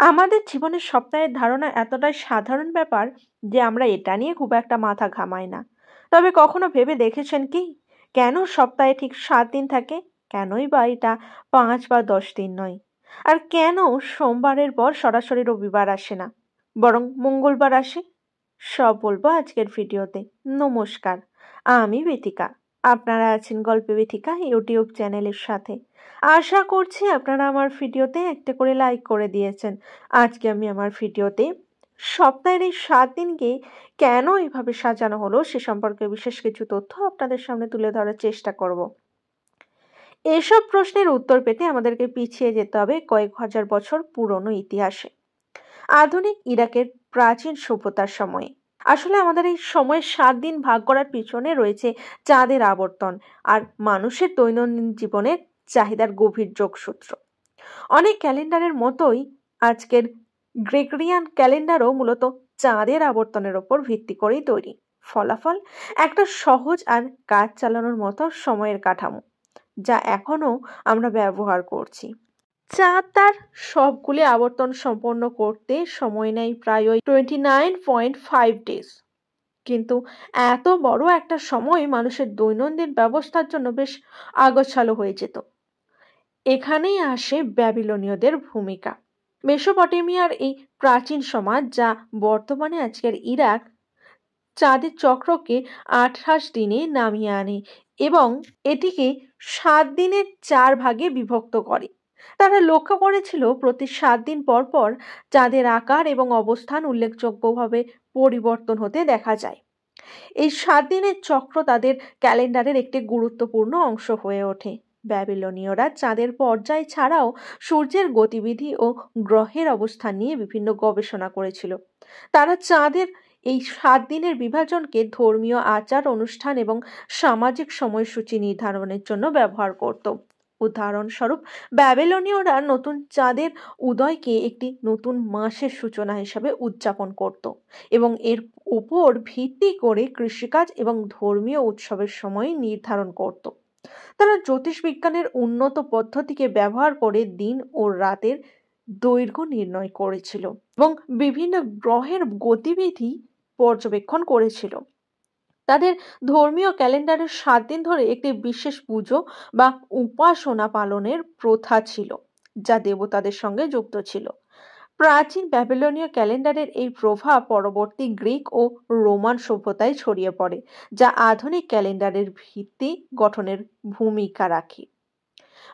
আমাদের জীবনের সপ্তাহের ধারণা এতটাই সাধারণ ব্যাপার যে আমরা এটা নিয়ে খুব একটা মাথা ঘামাই না। তবে কখনো ভেবে দেখেছেন কি, কেন সপ্তাহে ঠিক 7 দিন থাকে? কেনই বা এটা 5 বা 10 দিন নয়? আর কেন সোমবারের পর সরাসরি রবিবার আসে না, বরং মঙ্গলবার আসে? সব বলবো আজকের ভিডিওতে। নমস্কার, আমি বেতিকা। আপনারা আছেন গল্পে বেতিকা ইউটিউব চ্যানেলের সাথে। আশা করছি আপনারা আমার ভিডিওতে একটা করে লাইক করে দিয়েছেন। আজকে আমি আমার ভিডিওতে সপ্তাহের এই 7 দিনকে কেন এভাবে সাজানো হলো সে সম্পর্কে বিশেষ কিছু তথ্য আপনাদের সামনে তুলে ধরার চেষ্টা করব। এসব প্রশ্নের উত্তর পেতে আমাদেরকে পিছিয়ে যেতে হবে কয়েক হাজার বছর পুরনো ইতিহাসে, আধুনিক ইরাকের প্রাচীন সভ্যতার সময়ে। আসলে আমাদের এই সময়ের 7 দিন ভাগ করার পিছনে রয়েছে চাঁদের আবর্তন আর মানুষের দৈনন্দিন জীবনের চাহিদার গভীর যোগসূত্র। অনেক ক্যালেন্ডারের মতোই আজকের গ্রেগরিয়ান ক্যালেন্ডারও মূলত চাঁদের আবর্তনের ওপর ভিত্তি করেই তৈরি। ফলাফল একটা সহজ আর কাজ চালানোর মতো সময়ের কাঠামো, যা এখনো আমরা ব্যবহার করছি। চাঁদ তার সবগুলি আবর্তন সম্পন্ন করতে সময় নেয় প্রায় 29.5 ডেজ। কিন্তু এত বড় একটা সময় মানুষের দৈনন্দিন ব্যবস্থার জন্য বেশ আগোছালো হয়ে যেত। এখানেই আসে ব্যাবিলনীয়দের ভূমিকা। মেসোপটেমিয়ার এই প্রাচীন সমাজ, যা বর্তমানে আজকের ইরাক, চাঁদের চক্রকে 28 দিনে নামিয়ে আনে এবং এটিকে 7 দিনের 4 ভাগে বিভক্ত করে। তারা লক্ষ্য করেছিল প্রতি 7 দিন পর পর চাঁদের আকার এবং অবস্থান উল্লেখযোগ্যভাবে পরিবর্তন হতে দেখা যায়। এই 7 দিনের চক্র তাদের ক্যালেন্ডারের একটি গুরুত্বপূর্ণ অংশ হয়ে ওঠে। ব্যাবিলনীয়রা চাঁদের পর্যায় ছাড়াও সূর্যের গতিবিধি ও গ্রহের অবস্থান নিয়ে বিভিন্ন গবেষণা করেছিল। তারা চাঁদের এই 7 দিনের বিভাজনকে ধর্মীয় আচার অনুষ্ঠান এবং সামাজিক সময়সূচি নির্ধারণের জন্য ব্যবহার করত। উদাহরণস্বরূপ, ব্যাবিলনীয়রা নতুন চাঁদের উদয়কে একটি নতুন মাসের সূচনা হিসাবে উদযাপন করত এবং এর উপর ভিত্তি করে কৃষিকাজ এবং ধর্মীয় উৎসবের সময় নির্ধারণ করত। তারা জ্যোতিষবিজ্ঞানের উন্নত পদ্ধতিকে ব্যবহার করে দিন ও রাতের দৈর্ঘ্য নির্ণয় করেছিল এবং বিভিন্ন গ্রহের গতিবিধি পর্যবেক্ষণ করেছিল। তাদের ধর্মীয় ক্যালেন্ডারের 7 দিন ধরে একটি বিশেষ পুজো বা উপাসনা পালনের প্রথা ছিল, যা দেবতাদের সঙ্গে যুক্ত ছিল। প্রাচীন ব্যাবিলনীয় ক্যালেন্ডারের এই প্রভাব পরবর্তী গ্রিক ও রোমান সভ্যতায় ছড়িয়ে পড়ে, যা আধুনিক ক্যালেন্ডারের ভিত্তি গঠনের ভূমিকা রাখে।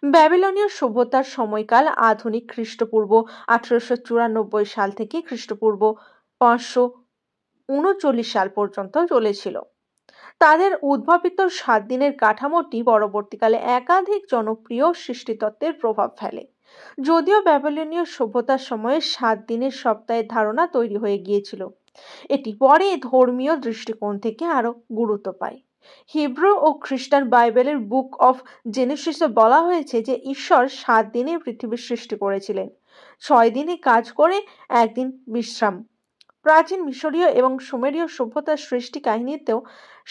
ব্যাবিলনীয় সভ্যতার সময়কাল আধুনিক খ্রিস্টপূর্ব 1894 সাল থেকে খ্রিস্টপূর্ব 539 সাল পর্যন্ত চলেছিল। তাদের উদ্ভাবিত 7 দিনের কাঠামোটি পরবর্তীকালে একাধিক জনপ্রিয় সৃষ্টিতত্ত্বের প্রভাব ফেলে। যদিও ব্যাবিলনীয় সভ্যতার সময়ে 7 দিনের সপ্তাহের ধারণা তৈরি হয়ে গিয়েছিল, এটি পরে ধর্মীয় দৃষ্টিকোণ থেকে আরো গুরুত্ব পায়। হিব্রু ও খ্রিস্টান বাইবেলের বুক অফ জেনেসিসে বলা হয়েছে যে ঈশ্বর 7 দিনে পৃথিবীর সৃষ্টি করেছিলেন, 6 দিনে কাজ করে 1 দিন বিশ্রাম। প্রাচীন মিশরীয় এবং সুমেরীয় সভ্যতার সৃষ্টি কাহিনীতেও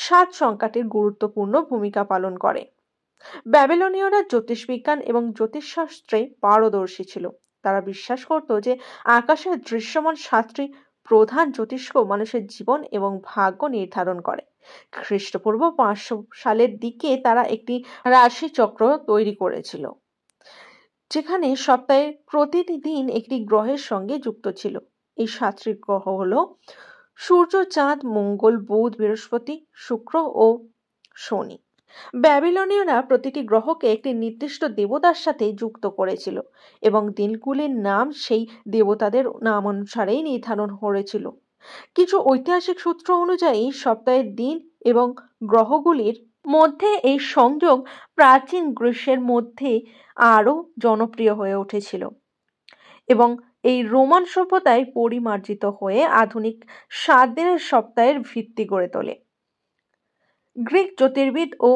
7 সংখ্যাটির গুরুত্বপূর্ণ ভূমিকা পালন করে। ব্যাবিলনীয়রা জ্যোতিষবিজ্ঞান এবং জ্যোতিষশাস্ত্রে পারদর্শী ছিল। তারা বিশ্বাস করত যে আকাশের দৃশ্যমান 7টি প্রধান জ্যোতিষ্ক মানুষের জীবন এবং ভাগ্য নির্ধারণ করে। খ্রিস্টপূর্ব 500 সালের দিকে তারা একটি রাশি চক্র তৈরি করেছিল, যেখানে সপ্তাহে প্রতিটি দিন একটি গ্রহের সঙ্গে যুক্ত ছিল। এই 7টি গ্রহ হলো সূর্য, চাঁদ, মঙ্গল, বুধ, বৃহস্পতি, শুক্র ও শনি। ব্যাবিলনীয়রা প্রতিটি গ্রহকে একটি নির্দিষ্ট দেবতার সাথে যুক্ত করেছিল এবং দিনগুলির নাম সেই দেবতাদের নাম অনুসারেই নির্ধারণ করেছিল। কিছু ঐতিহাসিক সূত্র অনুযায়ী সপ্তাহের দিন এবং গ্রহগুলির মধ্যে এই সংযোগ প্রাচীন গ্রীসের মধ্যে আরও জনপ্রিয় হয়ে উঠেছিল এবং এই রোমান সভ্যতায় পরিমার্জিত হয়ে আধুনিক 7 দিনের সপ্তাহের ভিত্তি গড়ে তোলে। গ্রিক জ্যোতির্বিদ ও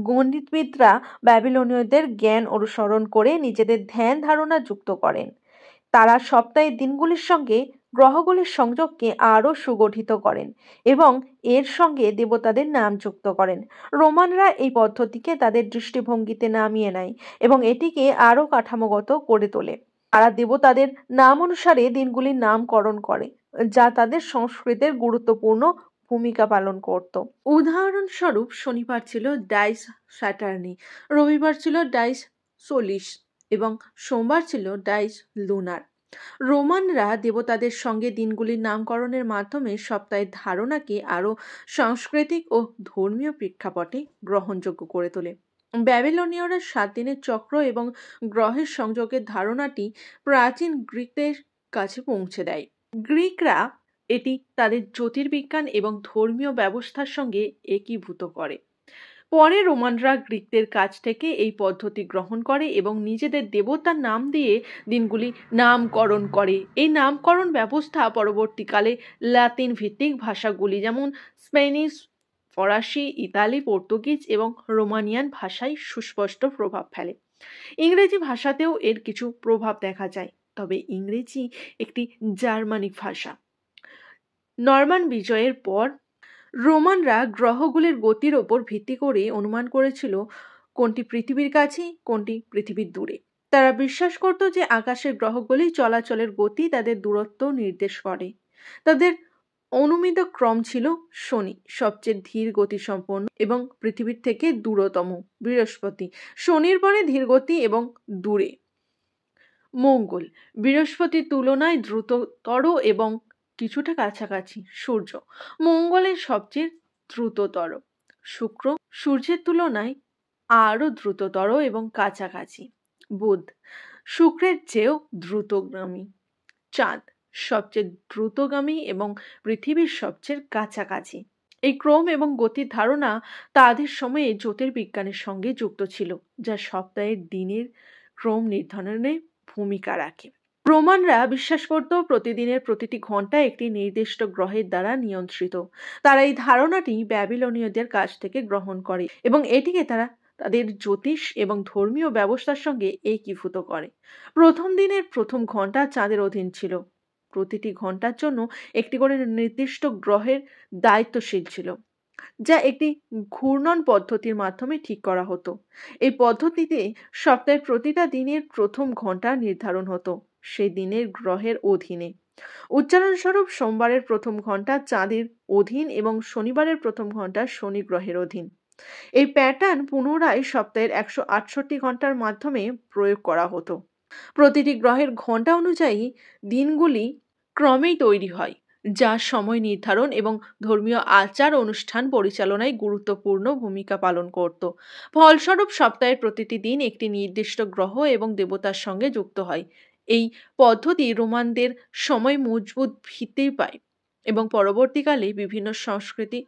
গণিতবিদরা ব্যাবিলনীয়দের জ্ঞান অনুসরণ করে নিজেদের ধ্যান ধারণা যুক্ত করেন। তারা সপ্তাহের দিনগুলির সঙ্গে গ্রহগুলির সংযোগকে আরও সুগঠিত করেন এবং এর সঙ্গে দেবতাদের নাম যুক্ত করেন। রোমানরা এই পদ্ধতিকে তাদের দৃষ্টিভঙ্গিতে নামিয়ে নেয় এবং এটিকে আরও কাঠামোগত করে তোলে। তারা দেবতাদের নাম অনুসারে দিনগুলির নামকরণ করে, যা তাদের সংস্কৃতির গুরুত্বপূর্ণ ভূমিকা পালন করত। উদাহরণস্বরূপ শনিবার ছিল ডাইস স্যাটার্নি, রবিবার ছিল ডাইস সোলিস এবং সোমবার ছিল ডাইস লুনার। রোমানরা দেবতাদের সঙ্গে দিনগুলির নামকরণের মাধ্যমে সপ্তাহের ধারণাকে আরও সাংস্কৃতিক ও ধর্মীয় প্রেক্ষাপটে গ্রহণযোগ্য করে তোলে। ব্যাবিলনীয়রা 7 দিনের চক্র এবং গ্রহের সংযোগের ধারণাটি প্রাচীন গ্রিকদের কাছে পৌঁছে দেয়। গ্রিকরা এটি তাদের জ্যোতির্বিজ্ঞান এবং ধর্মীয় ব্যবস্থার সঙ্গে একীভূত করে। পরে রোমানরা গ্রিকদের কাছ থেকে এই পদ্ধতি গ্রহণ করে এবং নিজেদের দেবতার নাম দিয়ে দিনগুলি নামকরণ করে। এই নামকরণ ব্যবস্থা পরবর্তীকালে লাতিন ভিত্তিক ভাষাগুলি যেমন স্প্যানিশ, ফরাসি, ইতালি, পর্তুগিজ এবং রোমানিয়ান ভাষায় সুস্পষ্ট প্রভাব ফেলে। ইংরেজি ভাষাতেও এর কিছু প্রভাব দেখা যায়, তবে ইংরেজি একটি জার্মানিক ভাষা। নরমান বিজয়ের পর রোমানরা গ্রহগুলির গতির ওপর ভিত্তি করে অনুমান করেছিল কোনটি পৃথিবীর কাছে, কোনটি পৃথিবীর দূরে। তারা বিশ্বাস করত যে আকাশের গ্রহগুলি চলাচলের গতি তাদের দূরত্ব নির্দেশ করে। তাদের অনুমিত ক্রম ছিল শনি সবচেয়ে ধীর গতিসম্পন্ন এবং পৃথিবীর থেকে দূরতম, বৃহস্পতি শনির পরে ধীরগতি এবং দূরে, মঙ্গল বৃহস্পতির তুলনায় দ্রুততর এবং কিছুটা কাছাকাছি, সূর্য মঙ্গলের সবচেয়ে দ্রুততর, শুক্র সূর্যের তুলনায় আরও দ্রুততর এবং কাছাকাছি, বুধ শুক্রের চেয়েও দ্রুতগামী, চাঁদ সবচেয়ে দ্রুতগামী এবং পৃথিবীর সবচেয়ে কাছাকাছি। এই ক্রম এবং গতির ধারণা তাদের সময়ে জ্যোতির্বিজ্ঞানের সঙ্গে যুক্ত ছিল, যা সপ্তাহের দিনের ক্রম নির্ধারণে ভূমিকা রাখে। রোমানরা বিশ্বাস করত প্রতিদিনের প্রতিটি ঘন্টা একটি নির্দিষ্ট গ্রহের দ্বারা নিয়ন্ত্রিত। তারা এই ধারণাটি ব্যাবিলনীয়দের কাছ থেকে গ্রহণ করে এবং এটিকে তারা তাদের জ্যোতিষ এবং ধর্মীয় ব্যবস্থার সঙ্গে একীভূত করে। প্রথম দিনের প্রথম ঘন্টা চাঁদের অধীন ছিল। প্রতিটি ঘন্টার জন্য একটি করে নির্দিষ্ট গ্রহের দায়িত্বশীল ছিল, যা একটি ঘূর্ণন পদ্ধতির মাধ্যমে ঠিক করা হতো। এই পদ্ধতিতে সপ্তাহের প্রতিটা দিনের প্রথম ঘন্টা নির্ধারণ হতো সেই দিনের গ্রহের অধীনে। উচ্চারণস্বরূপ সোমবারের প্রথম ঘন্টা চাঁদের অধীন এবং শনিবারের প্রথম ঘন্টা শনি গ্রহের অধীন। এই প্যাটার্ন পুনরায় সপ্তাহের 168 ঘন্টার মাধ্যমে প্রয়োগ করা হতো। প্রতিটি গ্রহের ঘন্টা অনুযায়ী দিনগুলি ক্রমেই তৈরি হয়, যা সময় নির্ধারণ এবং ধর্মীয় আচার অনুষ্ঠান পরিচালনায় গুরুত্বপূর্ণ ভূমিকা পালন করত। ফলস্বরূপ সপ্তাহের প্রতিটি দিন একটি নির্দিষ্ট গ্রহ এবং দেবতার সঙ্গে যুক্ত হয়। এই পদ্ধতি রোমানদের সময় মজবুত ভিত্তি পায় এবং পরবর্তীকালে বিভিন্ন সংস্কৃতির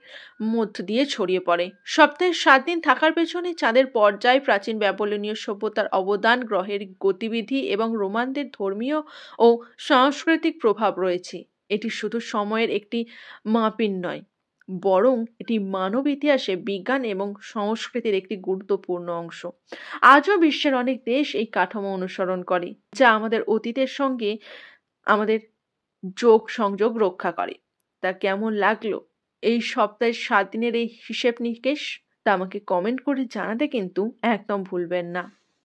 মধ্য দিয়ে ছড়িয়ে পড়ে। সপ্তাহে 7 দিন থাকার পেছনে চাঁদের পর্যায়, প্রাচীন ব্যাবিলনীয় সভ্যতার অবদান, গ্রহের গতিবিধি এবং রোমানদের ধর্মীয় ও সাংস্কৃতিক প্রভাব রয়েছে। এটি শুধু সময়ের একটি মাপিন নয়, বরং এটি মানব ইতিহাসে বিজ্ঞান এবং সংস্কৃতির একটি গুরুত্বপূর্ণ অংশ। আজও বিশ্বের অনেক দেশ এই কাঠামো অনুসরণ করে, যা আমাদের অতীতের সঙ্গে আমাদের সংযোগ রক্ষা করে। তা কেমন লাগলো এই সপ্তাহের 7 দিনের এই হিসেব নিকেশ? তা আমাকে কমেন্ট করে জানাতে কিন্তু একদম ভুলবেন না।